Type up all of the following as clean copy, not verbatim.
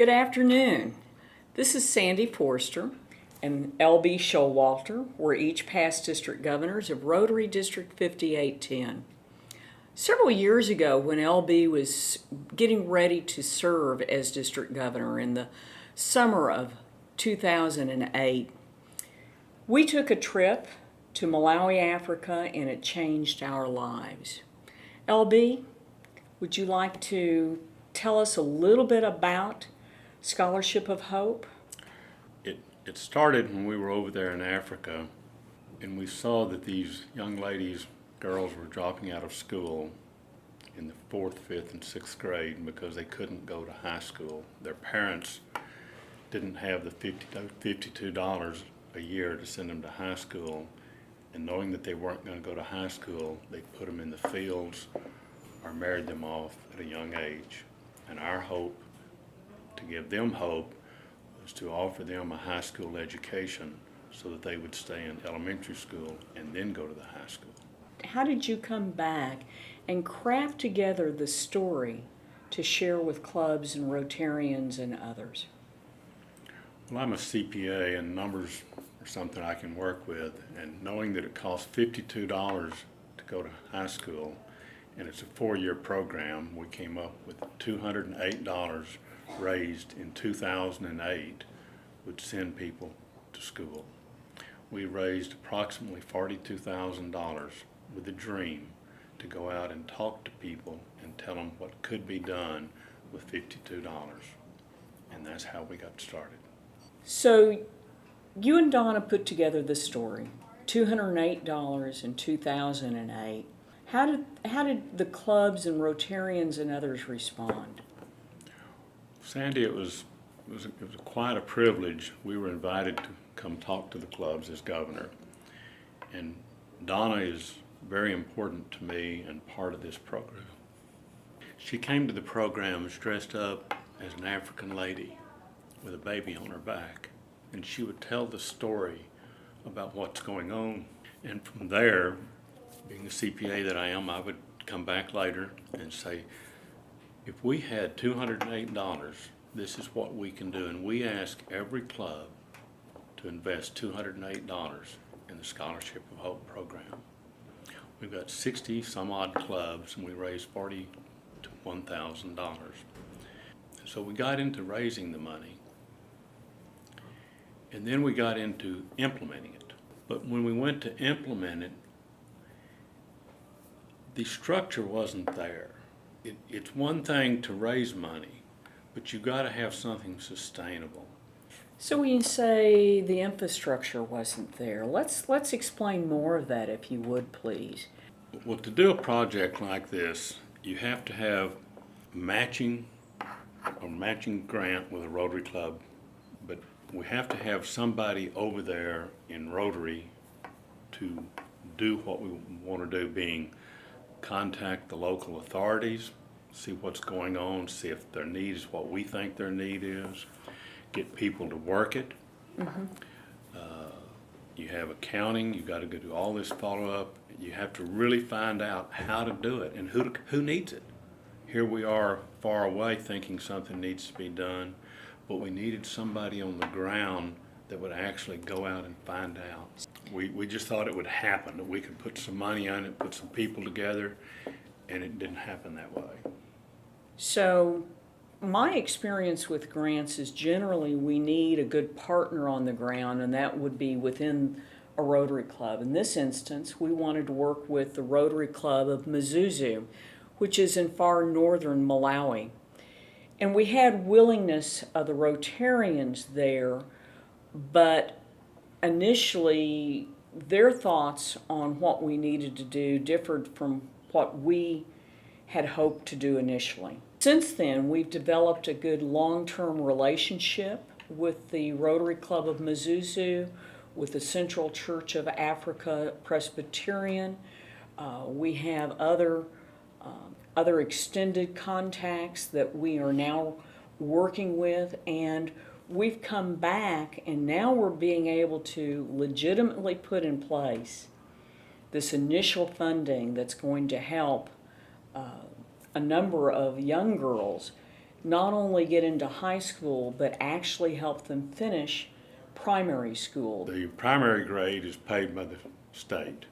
Good afternoon. This is Sandy Forster and LB Showalter. We're each past district governors of Rotary District 5810. Several years ago, when LB was getting ready to serve as district governor in the summer of 2008, we took a trip to Malawi, Africa, and it changed our lives. LB, would you like to tell us a little bit about Scholarship of Hope? It started when we were over there in Africa, and we saw that these young ladies, girls, were dropping out of school in the 4th, 5th, and 6th grade because they couldn't go to high school. Their parents didn't have the $52 a year to send them to high school, and knowing that they weren't going to go to high school, they put them in the fields or married them off at a young age. And our hope, to give them hope, was to offer them a high school education so that they would stay in elementary school and then go to the high school. How did you come back and craft together the story to share with clubs and Rotarians and others? Well, I'm a CPA, and numbers are something I can work with, and knowing that it costs $52 to go to high school, and it's a 4-year program, we came up with $208 raised in 2008 would send people to school. We raised approximately $42,000 with a dream to go out and talk to people and tell them what could be done with $52. And that's how we got started. So you and Donna put together the story, $208 in 2008. How did the clubs and Rotarians and others respond? Sandy, it was quite a privilege. We were invited to come talk to the clubs as governor, and Donna is very important to me and part of this program. She came to the program dressed up as an African lady with a baby on her back, and she would tell the story about what's going on. And from there, being the CPA that I am, I would come back later and say, if we had $208, this is what we can do. And we ask every club to invest $208 in the Scholarship of Hope program. We've got 60 some odd clubs, and we raised $40,000 to $1,000. So we got into raising the money, and then we got into implementing it. But when we went to implement it, the structure wasn't there. It's one thing to raise money, but you've got to have something sustainable. So when you say the infrastructure wasn't there, let's explain more of that, if you would, please. Well, to do a project like this, you have to have a matching grant with a Rotary Club, but we have to have somebody over there in Rotary to do what we want to do, being contact the local authorities, see what's going on, see if their need is what we think their need is, get people to work it. Mm-hmm. You have accounting, you've got to go do all this follow-up. You have to really find out how to do it and who needs it. Here we are far away thinking something needs to be done, but we needed somebody on the ground that would actually go out and find out. We just thought it would happen, that we could put some money on it, put some people together, and it didn't happen that way. So my experience with grants is generally we need a good partner on the ground, and that would be within a Rotary Club. In this instance, we wanted to work with the Rotary Club of Mzuzu, which is in far northern Malawi. And we had willingness of the Rotarians there, but initially their thoughts on what we needed to do differed from what we had hoped to do initially. Since then, we've developed a good long-term relationship with the Rotary Club of Mzuzu, with the Central Church of Africa Presbyterian. We have other extended contacts that we are now working with, and we've come back, and now we're being able to legitimately put in place this initial funding that's going to help a number of young girls not only get into high school, but actually help them finish primary school. The primary grade is paid by the state.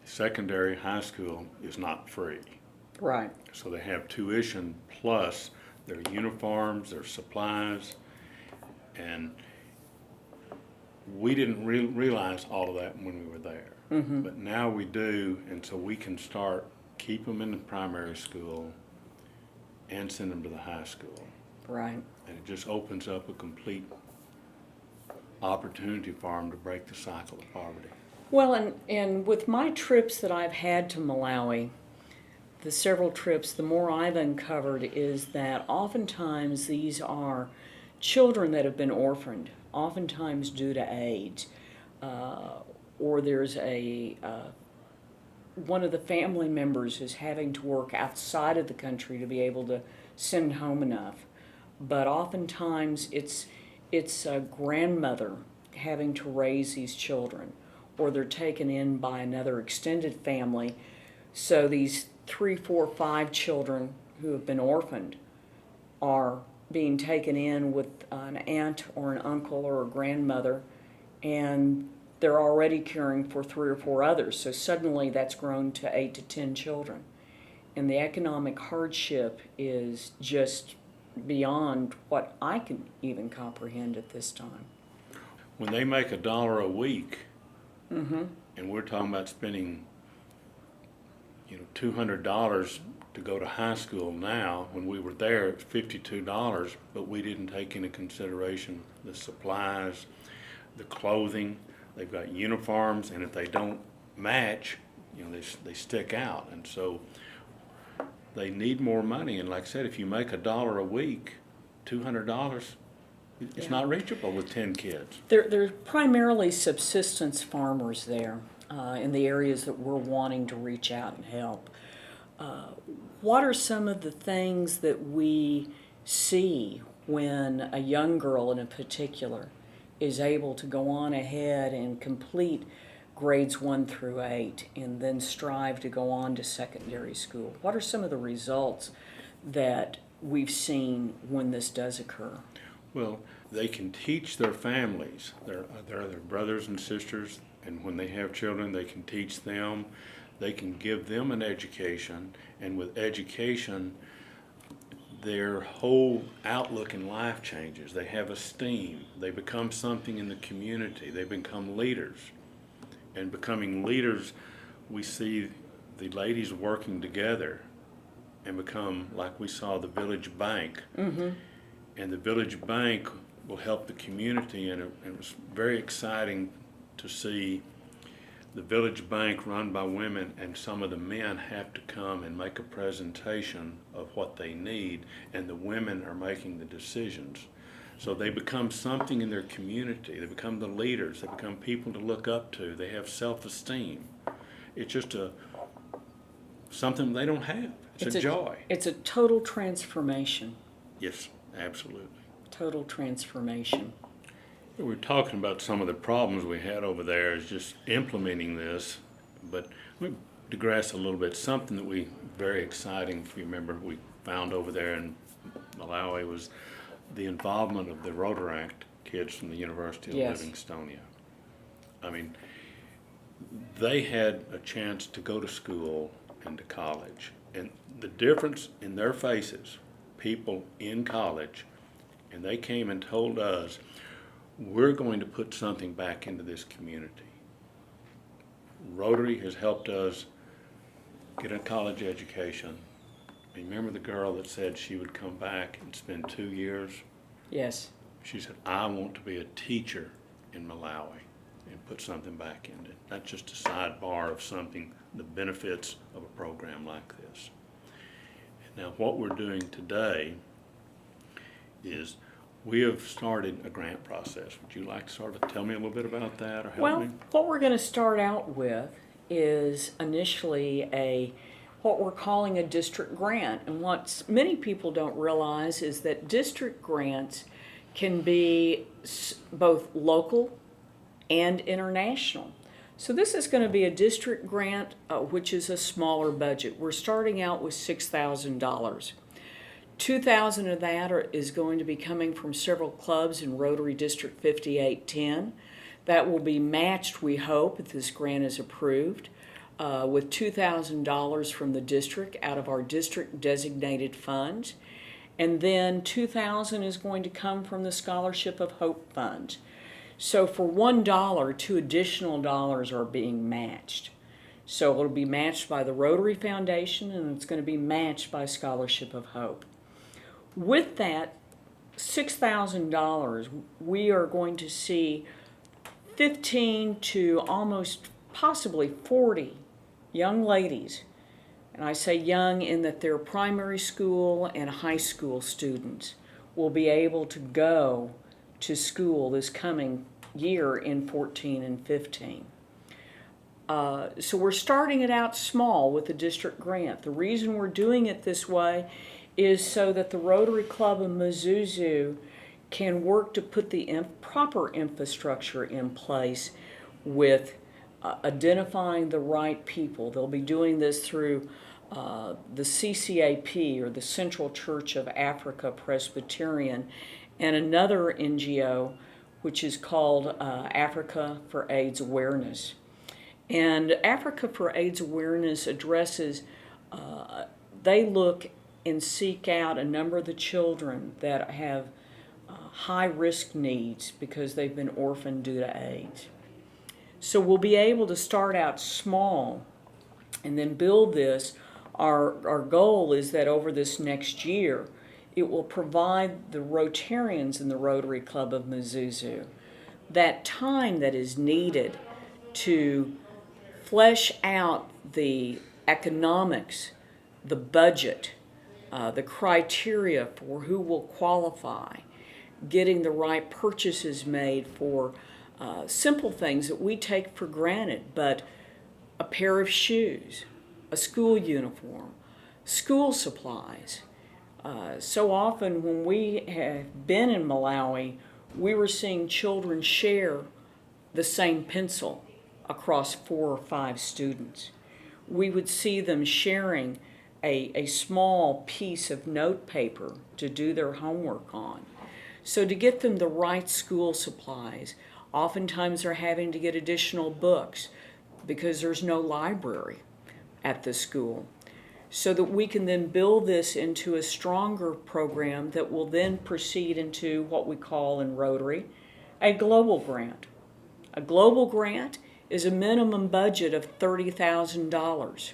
Secondary high school is not free. Right. So they have tuition plus their uniforms, their supplies, and we didn't realize all of that when we were there. But now we do, and so we can start, keep them in the primary school and send them to the high school. Right. And it just opens up a complete opportunity for them to break the cycle of poverty. Well, and with my trips that I've had to Malawi, the several trips, the more I've uncovered is that oftentimes these are children that have been orphaned, oftentimes due to AIDS, or there's one of the family members is having to work outside of the country to be able to send home enough. But oftentimes it's a grandmother having to raise these children, or they're taken in by another extended family. So these 3, 4, 5 children who have been orphaned are being taken in with an aunt or an uncle or a grandmother, and they're already caring for 3 or 4 others. So suddenly that's grown to 8 to 10 children. And the economic hardship is just beyond what I can even comprehend at this time. When they make $1 a week, and we're talking about spending, $200 to go to high school now, when we were there, it's $52, but we didn't take into consideration the supplies, the clothing. They've got uniforms, and if they don't match, they stick out. And so they need more money. And like I said, if you make $1 a week, $200, it's not reachable with 10 kids. They're primarily subsistence farmers there in the areas that we're wanting to reach out and help. What are some of the things that we see when a young girl in particular is able to go on ahead and complete grades 1 through 8 and then strive to go on to secondary school? What are some of the results that we've seen when this does occur? Well, they can teach their families, their brothers and sisters, and when they have children, they can teach them. They can give them an education, and with education, their whole outlook in life changes. They have esteem. They become something in the community. They become leaders. And becoming leaders, we see the ladies working together and become, like we saw, the village bank. And the village bank will help the community, and it was very exciting to see the village bank run by women, and some of the men have to come and make a presentation of what they need, and the women are making the decisions. So they become something in their community. They become the leaders. They become people to look up to. They have self-esteem. It's just something they don't have. It's a joy. It's a total transformation. Yes, absolutely. Total transformation. We're talking about some of the problems we had over there is just implementing this, but we digress a little bit. Something that very exciting, if you remember, we found over there in Malawi was the involvement of the Rotary kids from the University of Livingstonia. I mean, they had a chance to go to school and to college, and the difference in their faces, people in college, and they came and told us, we're going to put something back into this community. Rotary has helped us get a college education. Remember the girl that said she would come back and spend 2 years? Yes. She said, I want to be a teacher in Malawi and put something back in it. That's just a sidebar of something, the benefits of a program like this. Now what we're doing today is we have started a grant process. Would you like to sort of tell me a little bit about that or help me? What we're going to start out with is initially what we're calling a district grant. And what many people don't realize is that district grants can be both local and international. So this is going to be a district grant, which is a smaller budget. We're starting out with $6,000. 2,000 of that is going to be coming from several clubs in Rotary District 5810. That will be matched, we hope, if this grant is approved, with $2,000 from the district out of our district designated funds. And then $2,000 is going to come from the Scholarship of Hope Fund. So for $1, $2 additional dollars are being matched. So it'll be matched by the Rotary Foundation, and it's going to be matched by Scholarship of Hope. With that $6,000, we are going to see 15 to almost possibly 40 young ladies, and I say young in that they're primary school and high school students, will be able to go to school this coming year in 14 and 15. So we're starting it out small with the district grant. The reason we're doing it this way is so that the Rotary Club of Mzuzu can work to put the proper infrastructure in place with identifying the right people. They'll be doing this through the CCAP, or the Central Church of Africa Presbyterian, and another NGO which is called Africa for AIDS Awareness. And Africa for AIDS Awareness addresses, they look and seek out a number of the children that have high-risk needs because they've been orphaned due to AIDS. So we'll be able to start out small and then build this. Our goal is that over this next year, it will provide the Rotarians in the Rotary Club of Mzuzu that time that is needed to flesh out the economics, the budget, the criteria for who will qualify, getting the right purchases made for simple things that we take for granted, but a pair of shoes, a school uniform, school supplies. So often when we have been in Malawi, we were seeing children share the same pencil across 4 or 5 students. We would see them sharing a small piece of note paper to do their homework on. So to get them the right school supplies, oftentimes they're having to get additional books because there's no library at the school. So that we can then build this into a stronger program that will then proceed into what we call in Rotary a global grant. A global grant is a minimum budget of $30,000.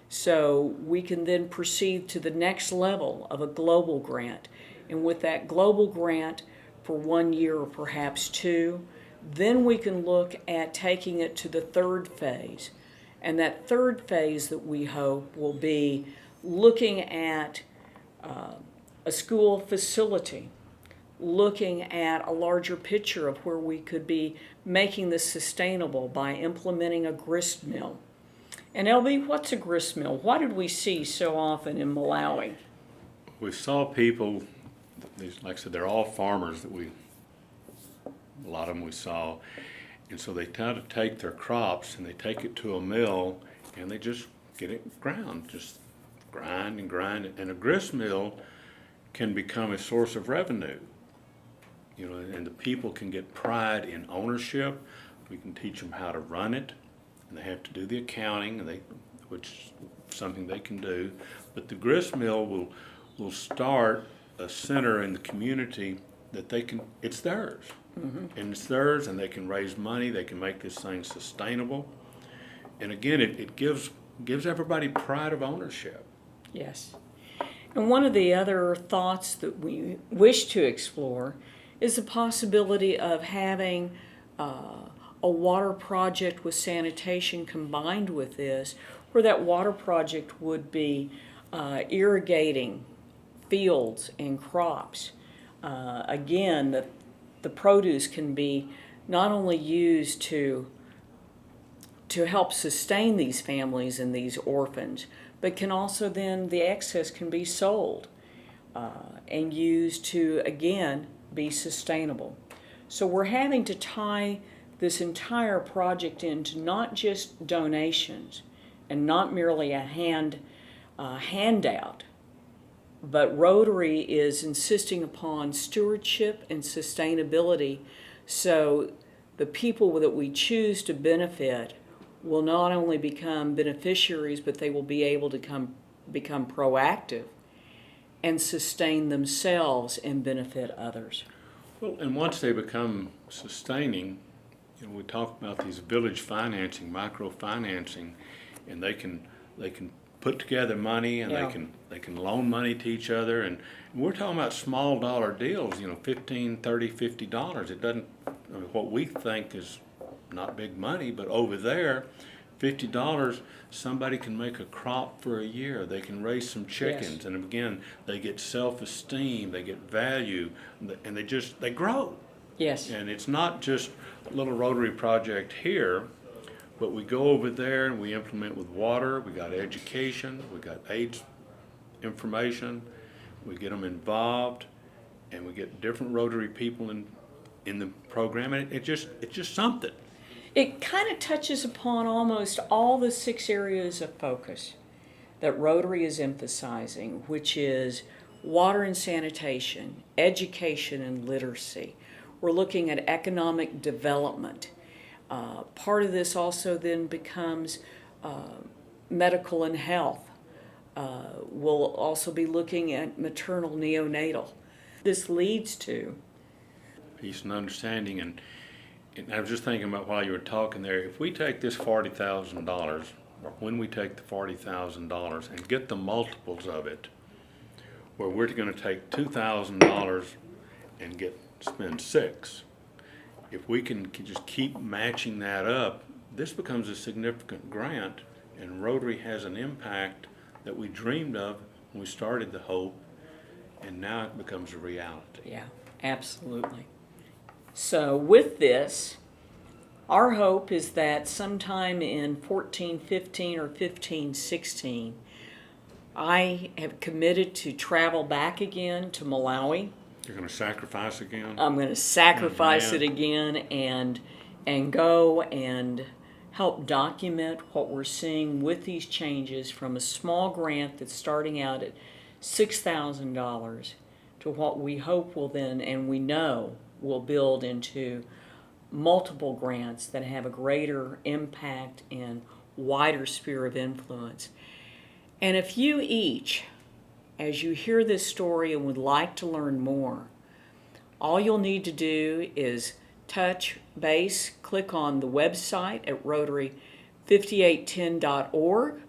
So we can then proceed to the next level of a global grant. And with that global grant for 1 year or perhaps 2, then we can look at taking it to the third phase. And that third phase that we hope will be looking at a school facility, looking at a larger picture of where we could be making this sustainable by implementing a grist mill. And LB, what's a grist mill? What did we see so often in Malawi? We saw people, like I said, they're all farmers that a lot of them we saw. And so they try to take their crops and they take it to a mill and they just get it ground, just grind and grind. And a grist mill can become a source of revenue, and the people can get pride in ownership. We can teach them how to run it, and they have to do the accounting, which is something they can do. But the grist mill will start a center in the community that it's theirs. Mm-hmm. And it's theirs, and they can raise money, they can make this thing sustainable. And again, it gives everybody pride of ownership. Yes. And one of the other thoughts that we wish to explore is the possibility of having a water project with sanitation combined with this, where that water project would be irrigating fields and crops. Again, the produce can be not only used to help sustain these families and these orphans, but can also then, the excess can be sold and used to, again, be sustainable. So we're having to tie this entire project into not just donations and not merely a handout, But Rotary is insisting upon stewardship and sustainability, so the people that we choose to benefit will not only become beneficiaries, but they will be able to become proactive and sustain themselves and benefit others. Well, and once they become sustaining, we talk about these village financing, microfinancing, and they can put together money, and Yeah. they can loan money to each other, and we're talking about small dollar deals, $15, $30, $50. It doesn't, what we think is not big money, but over there, $50, somebody can make a crop for a year. They can raise some chickens, Yes. and again, they get self-esteem, they get value, and they grow. Yes. And it's not just a little Rotary project here, but we go over there and we implement with water, we got education, we got AIDS information, we get them involved, and we get different Rotary people in the program, and it's just something. It kind of touches upon almost all the 6 areas of focus that Rotary is emphasizing, which is water and sanitation, education and literacy. We're looking at economic development. Part of this also then becomes medical and health. We'll also be looking at maternal neonatal. This leads to Peace and understanding, and I was just thinking about while you were talking there, if we take this $40,000, or when we take the $40,000 and get the multiples of it, where we're going to take $2,000 and spend $6,000, if we can just keep matching that up, this becomes a significant grant, and Rotary has an impact that we dreamed of when we started the hope, and now it becomes a reality. Yeah, absolutely. So with this, our hope is that sometime in 14-15 or 15-16, I have committed to travel back again to Malawi. You're going to sacrifice again? I'm going to sacrifice Man. it again and go and help document what we're seeing with these changes from a small grant that's starting out at $6,000 to what we hope will then, and we know will build into multiple grants that have a greater impact and wider sphere of influence. And if you each, as you hear this story and would like to learn more, all you'll need to do is touch base, click on the website at Rotary5810.org,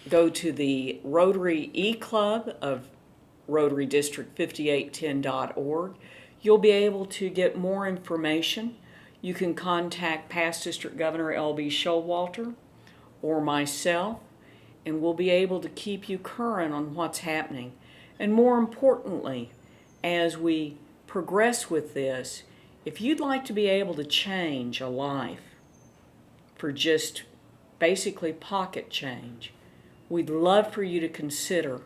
go to the Rotary E-Club of Rotary District 5810.org. You'll be able to get more information. You can contact past District Governor L.B. Showalter or myself, and we'll be able to keep you current on what's happening. And more importantly, as we progress with this, if you'd like to be able to change a life for just basically pocket change, we'd love for you to consider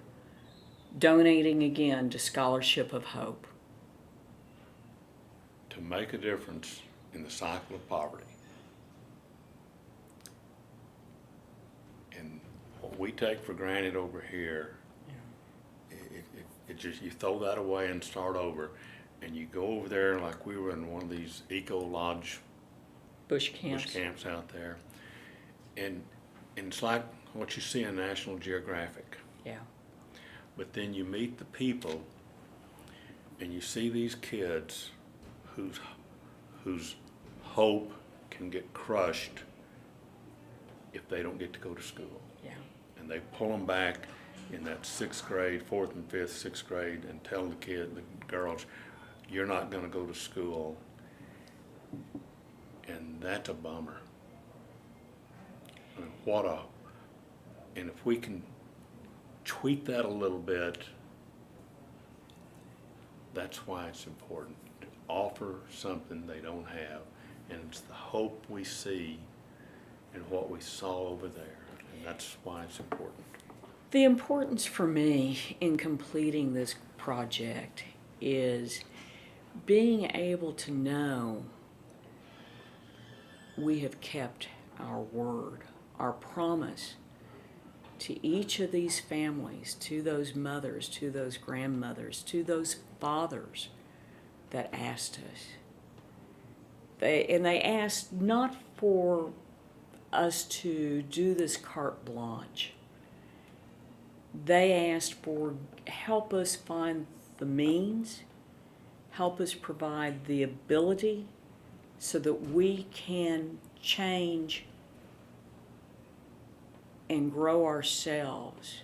donating again to Scholarship of Hope. To make a difference in the cycle of poverty. And what we take for granted over here, it just, you throw that away and start over. And you go over there like we were in one of these eco lodge Bush camps out there. And it's like what you see in National Geographic. Yeah. But then you meet the people and you see these kids whose hope can get crushed if they don't get to go to school. Yeah. And they pull them back in that 6th grade, 4th and 5th, 6th grade, and tell the girls, you're not going to go to school. And that's a bummer. I mean, and if we can tweak that a little bit, that's why it's important to offer something they don't have. And it's the hope we see and what we saw over there. And that's why it's important. The importance for me in completing this project is being able to know we have kept our word, our promise to each of these families, to those mothers, to those grandmothers, to those fathers that asked us. They asked not for us to do this carte blanche. They asked for help us find the means, help us provide the ability so that we can change and grow ourselves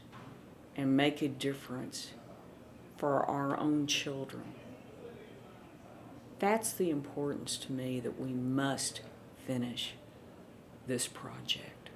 and make a difference for our own children. That's the importance to me, that we must finish this project.